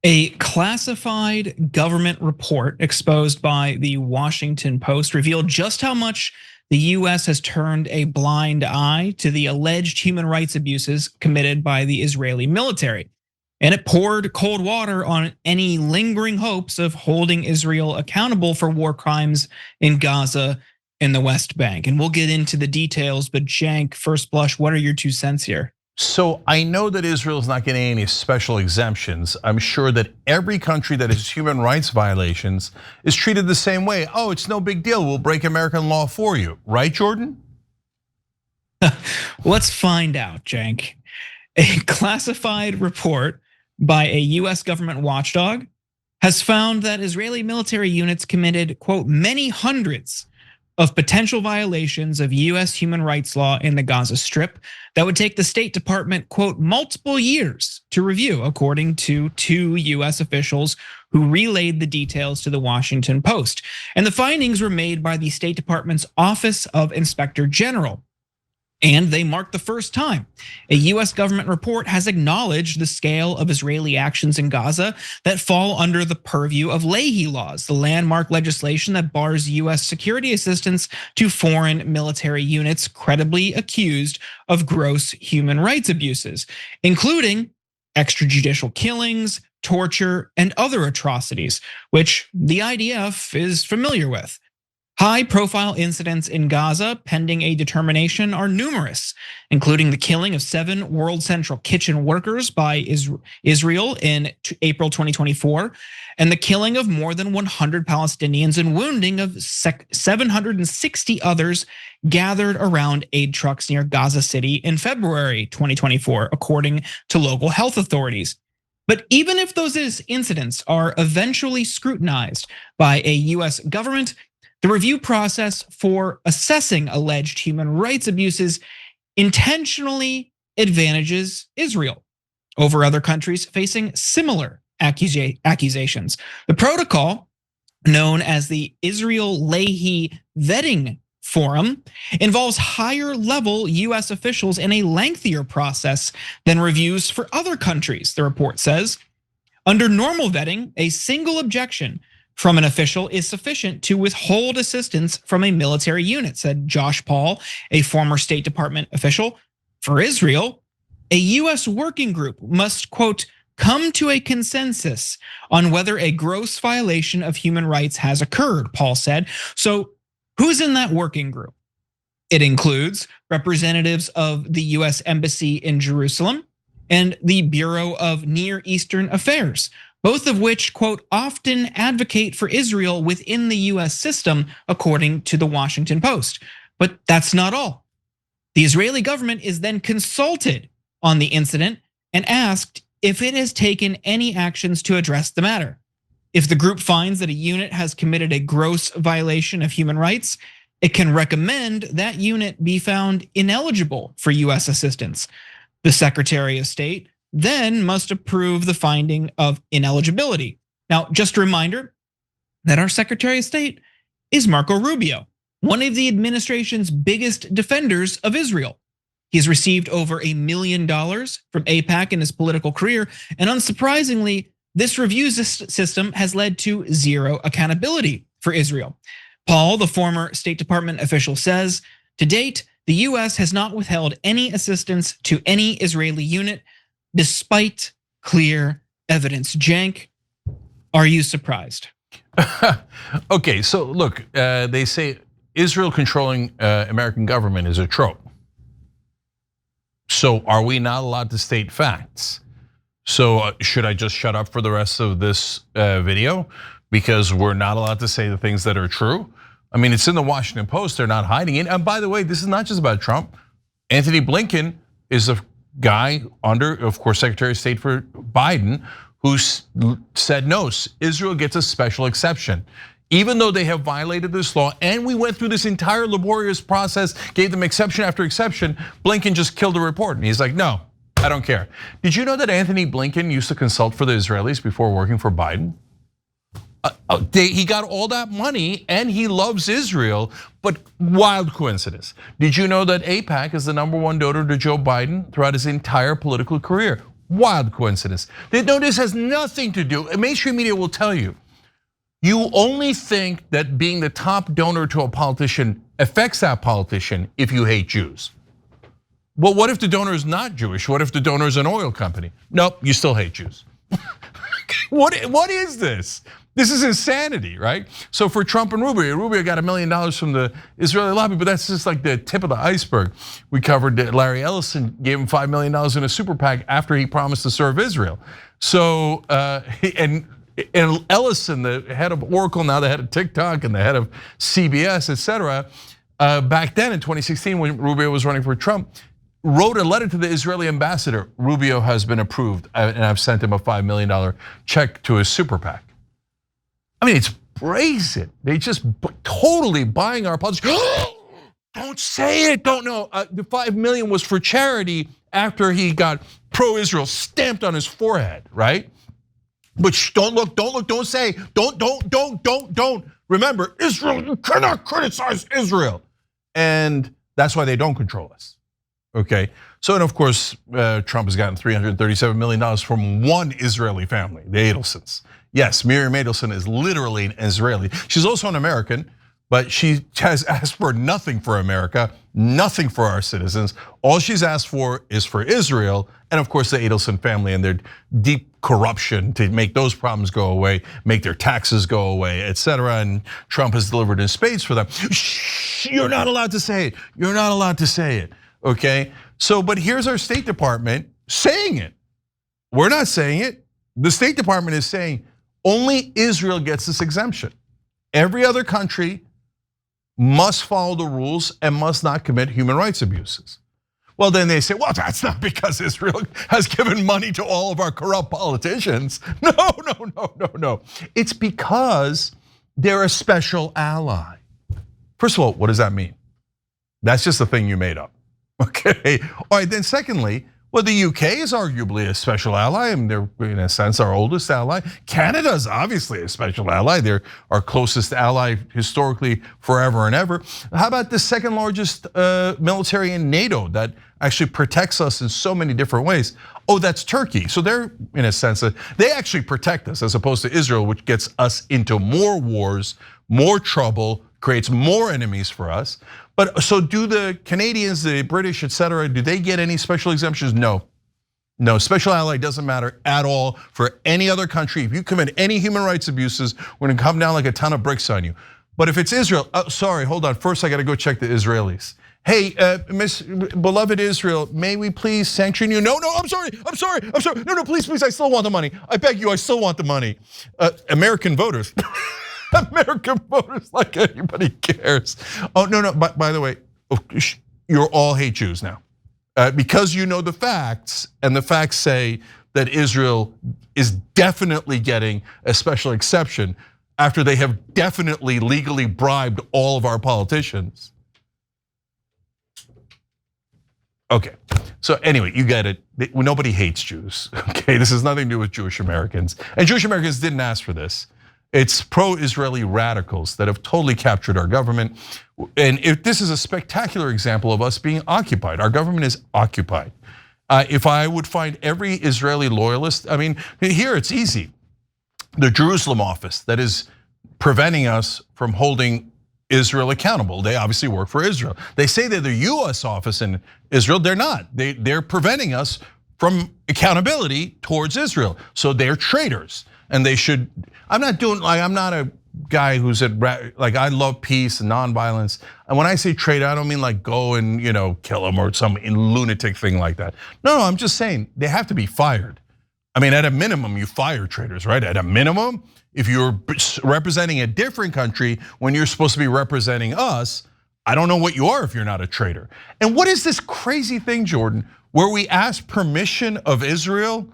A classified government report exposed by the Washington Post revealed just how much the US has turned a blind eye to the alleged human rights abuses committed by the Israeli military. And it poured cold water on any lingering hopes of holding Israel accountable for war crimes in Gaza and the West Bank. And we'll get into the details, but Cenk, first blush, what are your 2 cents here? So I know that Israel is not getting any special exemptions. I'm sure that every country that has human rights violations is treated the same way. Oh, it's no big deal. We'll break American law for you. Right, Jordan? Let's find out, Cenk. A classified report by a US government watchdog has found that Israeli military units committed, quote, many hundreds of potential violations of US human rights law in the Gaza Strip that would take the State Department, quote, multiple years to review, according to 2 US officials who relayed the details to the Washington Post. And the findings were made by the State Department's Office of Inspector General. And they mark the first time a US government report has acknowledged the scale of Israeli actions in Gaza that fall under the purview of Leahy laws, the landmark legislation that bars US security assistance to foreign military units credibly accused of gross human rights abuses, including extrajudicial killings, torture, and other atrocities, which the IDF is familiar with. High-profile incidents in Gaza pending a determination are numerous, including the killing of 7 World Central Kitchen workers by Israel in April 2024, and the killing of more than 100 Palestinians and wounding of 760 others gathered around aid trucks near Gaza City in February 2024, according to local health authorities. But even if those incidents are eventually scrutinized by a US government, the review process for assessing alleged human rights abuses intentionally advantages Israel over other countries facing similar accusations. The protocol, known as the Israel Leahy Vetting Forum, involves higher level US officials in a lengthier process than reviews for other countries, the report says. Under normal vetting, a single objection from an official is sufficient to withhold assistance from a military unit, said Josh Paul, a former State Department official. For Israel, a US working group must, quote, come to a consensus on whether a gross violation of human rights has occurred, Paul said. So who's in that working group? It includes representatives of the US Embassy in Jerusalem and the Bureau of Near Eastern Affairs, both of which, quote, often advocate for Israel within the US system, according to the Washington Post. But that's not all. The Israeli government is then consulted on the incident and asked if it has taken any actions to address the matter. If the group finds that a unit has committed a gross violation of human rights, it can recommend that unit be found ineligible for US assistance. The Secretary of State then must approve the finding of ineligibility. Now, just a reminder that our Secretary of State is Marco Rubio, one of the administration's biggest defenders of Israel. He's received over $1 million from AIPAC in his political career, and unsurprisingly, this review system has led to zero accountability for Israel. Paul, the former State Department official, says, to date, the US has not withheld any assistance to any Israeli unit despite clear evidence. Cenk, are you surprised? Okay, so look, they say Israel controlling American government is a trope. So are we not allowed to state facts? So should I just shut up for the rest of this video because we're not allowed to say the things that are true? I mean, it's in the Washington Post, they're not hiding it. And by the way, this is not just about Trump. Anthony Blinken is a guy under, of course, Secretary of State for Biden, who said no, Israel gets a special exception. Even though they have violated this law, and we went through this entire laborious process, gave them exception after exception, Blinken just killed the report. And he's like, no, I don't care. Did you know that Anthony Blinken used to consult for the Israelis before working for Biden? He got all that money and he loves Israel, but wild coincidence. Did you know that AIPAC is the #1 donor to Joe Biden throughout his entire political career? Wild coincidence. No, this has nothing to do, mainstream media will tell you, you only think that being the top donor to a politician affects that politician if you hate Jews. Well, what if the donor is not Jewish? What if the donor is an oil company? Nope, you still hate Jews. What is this? This is insanity, right? So for Trump and Rubio got $1 million from the Israeli lobby, but that's just like the tip of the iceberg. We covered that Larry Ellison gave him $5 million in a super PAC after he promised to serve Israel. So, and Ellison, the head of Oracle, now the head of TikTok and the head of CBS, et cetera, back then in 2016 when Rubio was running for Trump, wrote a letter to the Israeli ambassador. Rubio has been approved, and I've sent him a $5 million check to his super PAC. I mean, it's brazen. They just totally buying our politics. Don't say it, don't know. The $5 million was for charity after he got pro-Israel stamped on his forehead, right? But don't look, don't say, don't. Remember, Israel, you cannot criticize Israel. And that's why they don't control us, okay? So, and of course, Trump has gotten $337 million from one Israeli family, the Adelsons. Yes, Miriam Adelson is literally an Israeli. She's also an American, but she has asked for nothing for America, nothing for our citizens. All she's asked for is for Israel, and of course the Adelson family and their deep corruption to make those problems go away, make their taxes go away, et cetera. And Trump has delivered in spades for them. Shh, you're not allowed to say it. You're not allowed to say it, okay? So, but here's our State Department saying it. We're not saying it. The State Department is saying only Israel gets this exemption. Every other country must follow the rules and must not commit human rights abuses. Well, then they say, well, that's not because Israel has given money to all of our corrupt politicians. No. It's because they're a special ally. First of all, what does that mean? That's just a thing you made up, okay? All right, then secondly, well, the UK is arguably a special ally, and they're in a sense our oldest ally. Canada is obviously a special ally. They're our closest ally historically forever and ever. How about the second largest military in NATO that actually protects us in so many different ways? Oh, that's Turkey. So they're in a sense, they actually protect us as opposed to Israel, which gets us into more wars, more trouble, creates more enemies for us. But so do the Canadians, the British, et cetera, do they get any special exemptions? No, special ally doesn't matter at all for any other country. If you commit any human rights abuses, we're gonna come down like a ton of bricks on you. But if it's Israel, sorry, hold on. First, I gotta go check the Israelis. Hey, Miss beloved Israel, may we please sanction you? No, I'm sorry. No, please, I still want the money. I beg you, I still want the money. American voters. American voters, like anybody cares. Oh, no, by the way, you all hate Jews now. Because you know the facts, and the facts say that Israel is definitely getting a special exception after they have definitely legally bribed all of our politicians. Okay, so anyway, you get it. Nobody hates Jews, okay? This has nothing to do with Jewish Americans. And Jewish Americans didn't ask for this. It's pro-Israeli radicals that have totally captured our government. And if this is a spectacular example of us being occupied, our government is occupied. If I would find every Israeli loyalist, I mean, here it's easy. The Jerusalem office that is preventing us from holding Israel accountable. They obviously work for Israel. They say they're the US office in Israel, they're not. They're preventing us from accountability towards Israel. So they're traitors. And they should, I'm not a guy who's like I love peace and nonviolence. And when I say traitor, I don't mean like go and kill them or some lunatic thing like that. No, I'm just saying they have to be fired. I mean, at a minimum, you fire traitors, right? At a minimum, if you're representing a different country when you're supposed to be representing us, I don't know what you are if you're not a traitor. And what is this crazy thing, Jordan, where we ask permission of Israel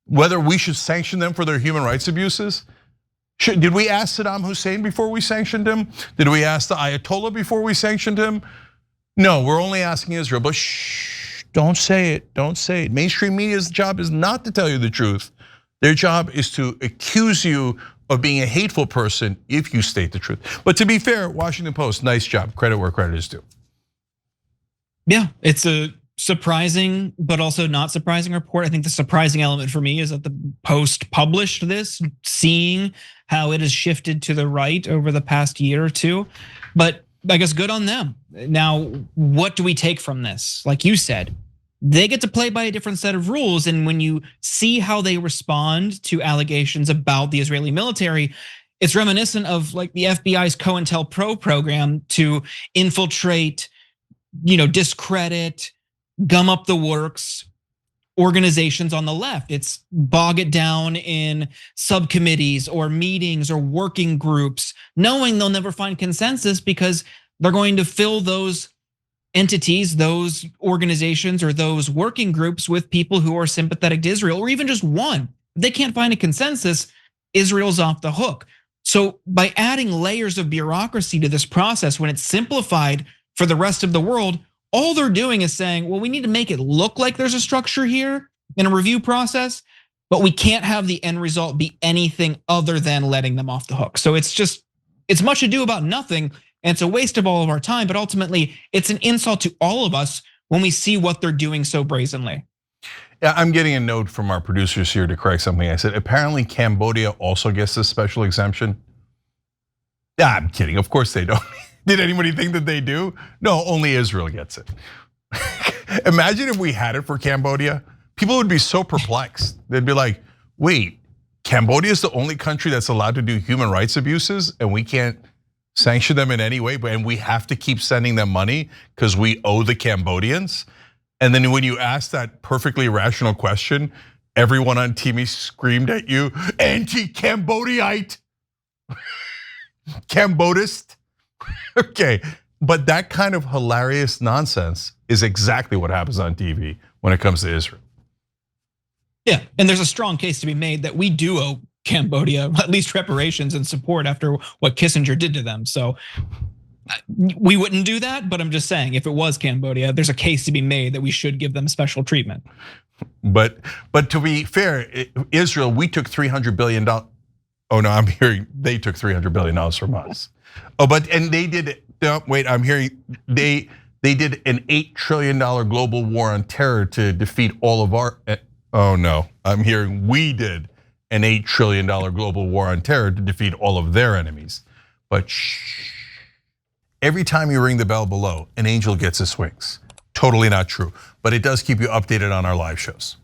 whether we should sanction them for their human rights abuses? Did we ask Saddam Hussein before we sanctioned him? Did we ask the Ayatollah before we sanctioned him? No, we're only asking Israel, but shh, don't say it. Mainstream media's job is not to tell you the truth. Their job is to accuse you of being a hateful person if you state the truth. But to be fair, Washington Post, nice job, credit where credit is due. Yeah, it's a surprising, but also not surprising report. I think the surprising element for me is that the Post published this, seeing how it has shifted to the right over the past year or two. But I guess good on them. Now, what do we take from this? Like you said, they get to play by a different set of rules. And when you see how they respond to allegations about the Israeli military, it's reminiscent of like the FBI's COINTELPRO program to infiltrate, discredit, gum up the works organizations on the left. It's bog it down in subcommittees or meetings or working groups, knowing they'll never find consensus because they're going to fill those entities, those organizations, or those working groups with people who are sympathetic to Israel, or even just one. If they can't find a consensus, Israel's off the hook. So by adding layers of bureaucracy to this process, when it's simplified for the rest of the world, all they're doing is saying, well, we need to make it look like there's a structure here in a review process, but we can't have the end result be anything other than letting them off the hook. So it's much ado about nothing, and it's a waste of all of our time, but ultimately it's an insult to all of us when we see what they're doing so brazenly. Yeah, I'm getting a note from our producers here to correct something I said. Apparently Cambodia also gets this special exemption. Yeah, I'm kidding, of course they don't. Did anybody think that they do? No, only Israel gets it. Imagine if we had it for Cambodia. People would be so perplexed. They'd be like, wait, Cambodia is the only country that's allowed to do human rights abuses and we can't sanction them in any way, and we have to keep sending them money because we owe the Cambodians? And then when you ask that perfectly rational question, everyone on TV screamed at you, anti-Cambodiite, Cambodist. Okay, but that kind of hilarious nonsense is exactly what happens on TV when it comes to Israel. Yeah, and there's a strong case to be made that we do owe Cambodia at least reparations and support after what Kissinger did to them. So we wouldn't do that, but I'm just saying, if it was Cambodia, there's a case to be made that we should give them special treatment. But to be fair, Israel, we took $300 billion. Oh no, I'm hearing they took $300 billion from us. Oh, and they did. No, wait, I'm hearing they did an $8 trillion global war on terror to defeat all of our. Oh no, I'm hearing we did an $8 trillion global war on terror to defeat all of their enemies. But shh, every time you ring the bell below, an angel gets his wings. Totally not true, but it does keep you updated on our live shows.